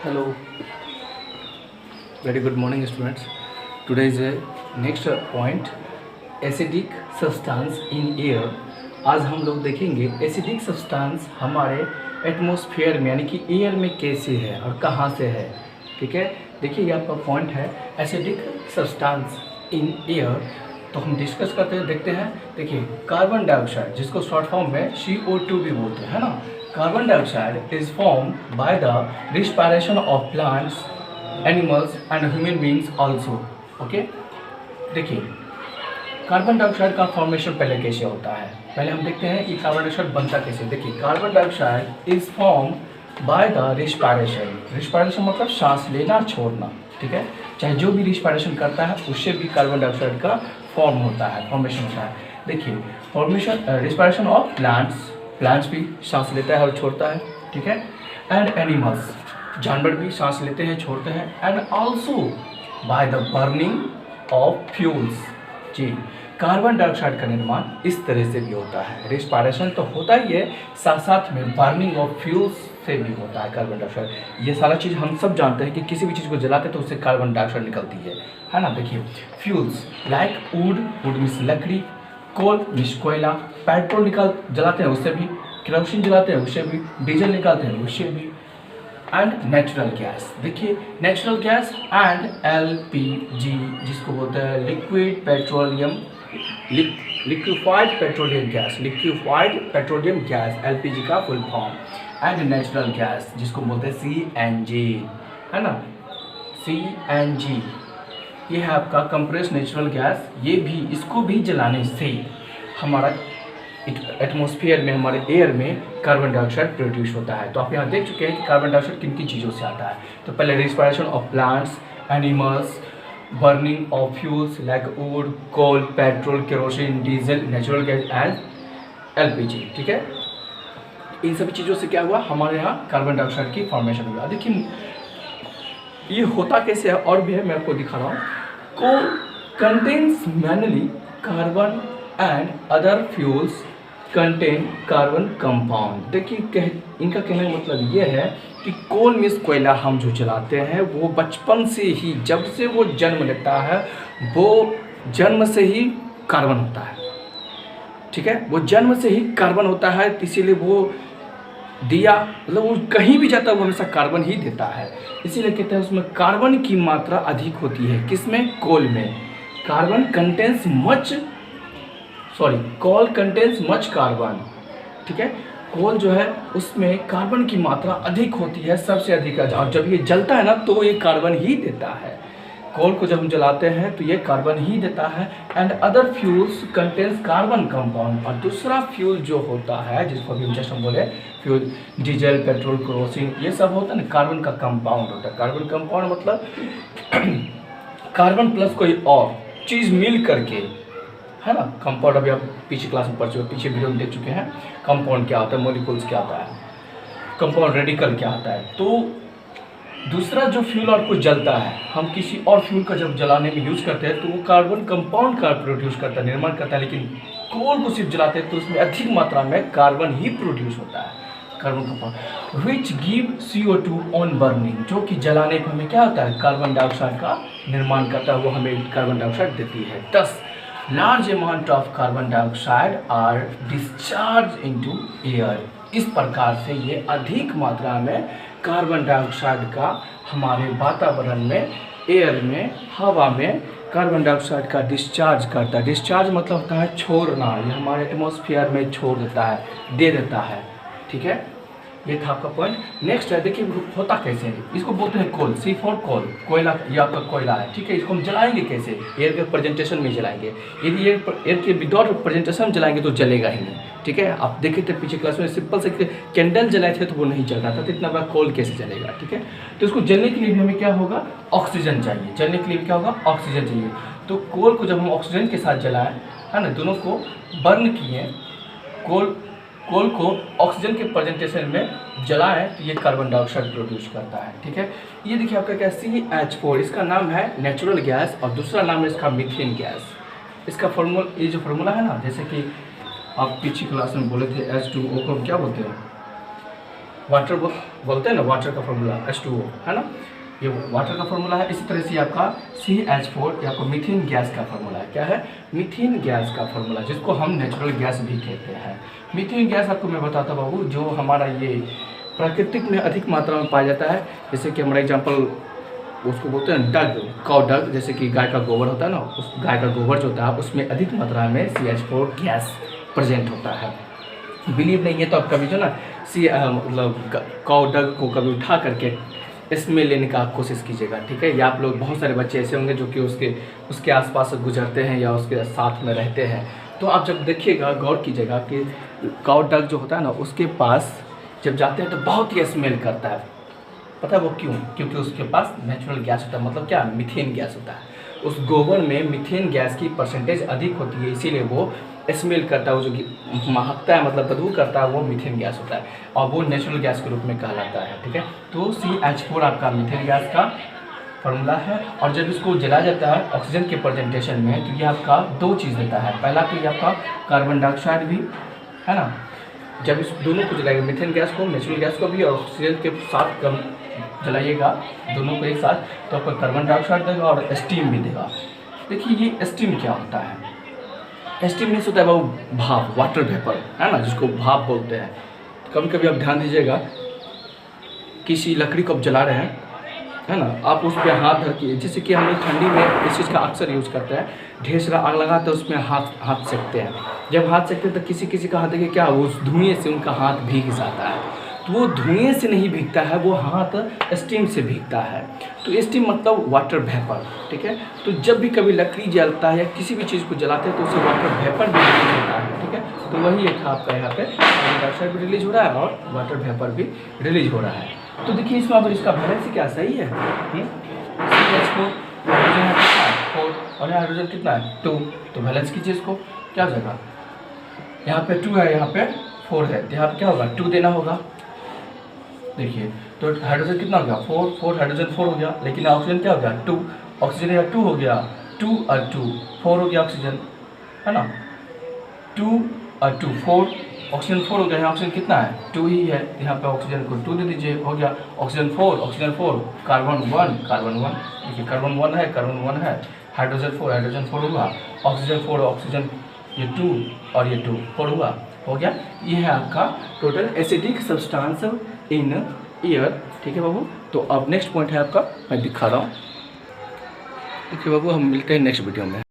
Hello, very good morning, students. Today is a next point, acidic substance in air. आज हम लोग देखेंगे acidic substance हमारे atmosphere में यानी कि एयर में कैसे है और कहाँ से है। ठीक है, देखिए ये आपका पॉइंट है एसिडिक सब्सटेंस इन एयर। तो हम डिस्कस करते हैं, देखते हैं। देखिए कार्बन डाइऑक्साइड, जिसको शॉर्ट फॉर्म में CO2 भी बोलते हैं ना। Carbon dioxide is form by the respiration of plants, animals and human beings also. Okay, देखिए कार्बन डाइऑक्साइड का फॉर्मेशन पहले कैसे होता है, पहले हम देखते हैं कि कार्बन डाइऑक्साइड बनता कैसे। देखिए carbon dioxide is form by the respiration. Respiration मतलब सांस लेना छोड़ना। ठीक है, चाहे जो भी रिस्पायरेशन करता है उससे भी कार्बन डाइऑक्साइड का फॉर्म होता है, फॉर्मेशन होता है। देखिए formation respiration of plants, plants भी सांस लेता है और छोड़ता है। ठीक है, एंड एनिमल्स, जानवर भी सांस लेते हैं छोड़ते हैं। And also by the burning of fuels. जी, कार्बन डाइऑक्साइड का निर्माण इस तरह से भी होता है। रिस्पायरेशन तो होता ही है, साथ साथ में बर्निंग ऑफ फ्यूल्स से भी होता है कार्बन डाइऑक्साइड। ये सारा चीज़ हम सब जानते हैं कि किसी भी चीज़ को जलाते तो उससे कार्बन डाइऑक्साइड निकलती है ना। देखिए fuels like would, would means लकड़ी, कोल मीन्स कोयला, पेट्रोल जलाते हैं उससे भी, केरोसिन जलाते हैं उससे भी, डीजल निकालते हैं उससे भी, एंड नेचुरल गैस। देखिए नेचुरल गैस एंड LPG, जिसको बोलते हैं liquid petroleum, liquefied petroleum gas, liquefied petroleum gas LPG का full form. And natural gas जिसको बोलते हैं CNG, है ना। CNG ये है आपका कंप्रेस्ड नेचुरल गैस। ये भी, इसको भी जलाने से हमारा एटमॉस्फेयर में, हमारे एयर में कार्बन डाइऑक्साइड प्रोड्यूस होता है। तो आप यहाँ देख चुके हैं कि कार्बन डाइऑक्साइड किन किन चीज़ों से आता है। तो पहले respiration of plants, animals, burning of fuels like wood, coal, petrol, kerosene, diesel, natural gas and LPG। ठीक है, इन सभी चीज़ों से क्या हुआ, हमारे यहाँ कार्बन डाइऑक्साइड की फॉर्मेशन हुआ। देखिए ये होता कैसे है और भी है, मैं आपको दिखा रहा हूँ। Coal contains mainly carbon and other fuels contain carbon compound. देखिए इनका कहने का मतलब ये है कि कोल मीन्स कोयला हम जो जलाते हैं वो बचपन से ही, जब से वो जन्म लेता है, वो जन्म से ही कार्बन होता है। ठीक है, वो जन्म से ही कार्बन होता है, इसीलिए वो दिया, मतलब वो कहीं भी जाता है वो हमेशा कार्बन ही देता है। इसीलिए कहते हैं उसमें कार्बन की मात्रा अधिक होती है। किसमें? कोल में। कार्बन कंटेन्स मच, सॉरी, कोल कंटेन्स मच कार्बन। ठीक है, कोल जो है उसमें कार्बन की मात्रा अधिक होती है, सबसे अधिक। और जब ये जलता है ना तो ये कार्बन ही देता है। कोल को जब हम जलाते हैं तो ये कार्बन ही देता है। And other fuels contains carbon compound. और दूसरा फ्यूल जो होता है, जिसको अभी जस्ट हम बोले फ्यूल, डीजल, पेट्रोल, केरोसिन, ये सब होता है ना, कार्बन का कंपाउंड होता है। कार्बन कंपाउंड मतलब कार्बन प्लस कोई और चीज़ मिल करके, है ना। कंपाउंड अभी आप पीछे क्लास में पढ़ चुके, पीछे वीडियो में देख चुके हैं कंपाउंड क्या होता है, मॉलिक्यूल्स क्या होता है, कंपाउंड रेडिकल क्या होता है। तो दूसरा जो फ्यूल और कुछ जलता है, हम किसी और फ्यूल का जब जलाने में यूज़ करते हैं तो वो कार्बन कंपाउंड का प्रोड्यूस करता है, निर्माण करता है। लेकिन कोल को सिर्फ जलाते हैं तो उसमें अधिक मात्रा में कार्बन ही प्रोड्यूस होता है, carbon compound, which give CO2 on burning, जो कि जलाने पर हमें क्या होता है, कार्बन डाइऑक्साइड का निर्माण करता है, वो हमें कार्बन डाइऑक्साइड देती है। Thus large amount of carbon dioxide are discharge into air. इस प्रकार से ये अधिक मात्रा में कार्बन डाइऑक्साइड का हमारे वातावरण में, एयर में, हवा में कार्बन डाइऑक्साइड का डिस्चार्ज करता है। डिस्चार्ज मतलब होता है छोड़ना, ये हमारे एटमॉस्फेयर में छोड़ देता है, दे देता है। ठीक है, ये था आपका पॉइंट। नेक्स्ट है, देखिए होता कैसे है, इसको बोलते हैं कोल, C फॉर कोल, कोयला, ये आपका कोयला है। ठीक है, इसको हम जलाएंगे कैसे, एयर के प्रेजेंटेशन में जलाएंगे। यदि एयर के विदाउट प्रेजेंटेशन जलाएंगे तो जलेगा ही नहीं। ठीक है, आप देखे थे पीछे क्लास में सिंपल से कैंडल जलाए थे तो वो नहीं जल रहा था, तो इतना बड़ा कोल कैसे जलेगा। ठीक है, तो इसको जलने के लिए भी हमें क्या होगा, ऑक्सीजन चाहिए। जलने के लिए क्या होगा, ऑक्सीजन चाहिए। तो कोल को जब हम ऑक्सीजन के साथ जलाएं, है ना, दोनों को बर्न किए, कोल को ऑक्सीजन के प्रेजेंटेशन में जलाएं तो ये कार्बन डाइऑक्साइड प्रोड्यूस करता है। ठीक है, ये देखिए आपका क्या CH4, इसका नाम है नेचुरल गैस, और दूसरा नाम है इसका मीथेन गैस। इसका फॉर्मूला, ये जो फार्मूला है ना, जैसे कि आप पीछे क्लास में बोले थे H2O को हम क्या बोलते हैं, वाटर बोलते हैं ना, वाटर का फॉर्मूला H2O है ना, ये वाटर का फॉर्मूला है। इसी तरह से आपका CH4 ये आपको मीथेन गैस का फॉर्मूला है। क्या है? मीथेन गैस का फॉर्मूला, जिसको हम नेचुरल गैस भी कहते हैं। मीथेन गैस आपको मैं बताता हूँ बाबू, जो हमारा ये प्राकृतिक में अधिक मात्रा में पाया जाता है। जैसे कि हमारा एग्जाम्पल उसको बोलते हैं डग, काउ डग, जैसे कि गाय का गोबर होता है ना, उस गाय का गोबर जो होता है उसमें अधिक मात्रा में CH4 गैस प्रेजेंट होता है। बिलीव नहीं है तो आप कभी जो ना मतलब काउ डग को कभी उठा करके इसमें लेने का कोशिश कीजिएगा, ठीक है। या आप लोग बहुत सारे बच्चे ऐसे होंगे जो कि उसके आसपास गुजरते हैं या उसके साथ में रहते हैं, तो आप जब देखिएगा गौर कीजिएगा कि काउ डग जो होता है ना उसके पास जब जाते हैं तो बहुत ही स्मेल करता है। पता है वो क्यों? क्योंकि उसके पास नेचुरल गैस होता है, मतलब क्या? मीथेन गैस होता है। उस गोबर में मीथेन गैस की परसेंटेज अधिक होती है, इसीलिए वो स्मेल करता है, वो जो कि महकता है, मतलब बदबू करता है, वो मीथेन गैस होता है और वो नेचुरल गैस के रूप में कहलाता है, ठीक है। तो CH4 आपका मीथेन गैस का फॉर्मूला है। और जब इसको जलाया जाता है ऑक्सीजन के प्रेजेंटेशन में, तो ये आपका दो चीज़ देता है। पहला तो ये आपका कार्बन डाइऑक्साइड भी है ना, जब इस दोनों को जलाएंगे, मीथेन गैस को, नेचुरल गैस को भी, और ऑक्सीजन के साथ कम जलाइएगा दोनों को एक साथ, तो आपको कार्बन डाइऑक्साइड देगा और स्टीम भी देगा। देखिए ये स्टीम क्या होता है? स्टीम मीन्स होता है वो भाप, वाटर वेपर है ना, जिसको भाप बोलते हैं। कभी कभी आप ध्यान दीजिएगा, किसी लकड़ी को आप जला रहे हैं है ना, आप उस पर हाथ धर के, जैसे कि हम लोग ठंडी में इस चीज़ का अक्सर यूज़ करते हैं, ढेर सारा आग लगाते हैं उसमें हाथ सेकते हैं। जब हाथ सेकते हैं तो किसी का हाथ देखिए क्या, उस धुएँ से उनका हाथ भीग जाता है। तो वो धुएँ से नहीं भीगता है, वो हाथ स्टीम से भीगता है। तो स्टीम मतलब वाटर वेपर, ठीक है। तो जब भी कभी लकड़ी जलता है या किसी भी चीज़ को जलाते हैं तो उससे वाटर वेपर भी रिलीज होता है, ठीक है। तो वही एक आपका यहाँ पे कार्बन डाइऑक्साइड भी रिलीज हो रहा है और वाटर वेपर भी रिलीज हो रहा है। तो देखिए इसमें अगर इसका बैलेंस क्या सही है, CH4 हाइड्रोजन है कितना, 4, और यहाँ हाइड्रोजन कितना है, 2। तो बैलेंस कीजिए इसको, क्या हो जाएगा? यहाँ पे 2 है, यहाँ पे 4 है, तो यहाँ पे क्या होगा? 2 देना होगा। देखिए तो हाइड्रोजन कितना हो गया? 4 हाइड्रोजन 4 हो गया, लेकिन ऑक्सीजन क्या हो गया? 2। ऑक्सीजन यहाँ 2 हो गया, 2 और 2 4 हो गया ऑक्सीजन, है ना। 2 और 2 4, ऑक्सीजन 4 हो गया। यहाँ ऑक्सीजन कितना है? 2 ही है, यहाँ पे ऑक्सीजन को 2 दे दीजिए, हो गया ऑक्सीजन 4, कार्बन 1, देखिए कार्बन 1 है, हाइड्रोजन 4 हुआ, ऑक्सीजन ये 2 और ये 2 4 हुआ, हो गया। ये है आपका total acidic substance in air, ठीक है बाबू। तो अब नेक्स्ट पॉइंट है आपका, मैं दिखा रहा हूँ। देखिए बाबू, हम मिलते हैं नेक्स्ट वीडियो में।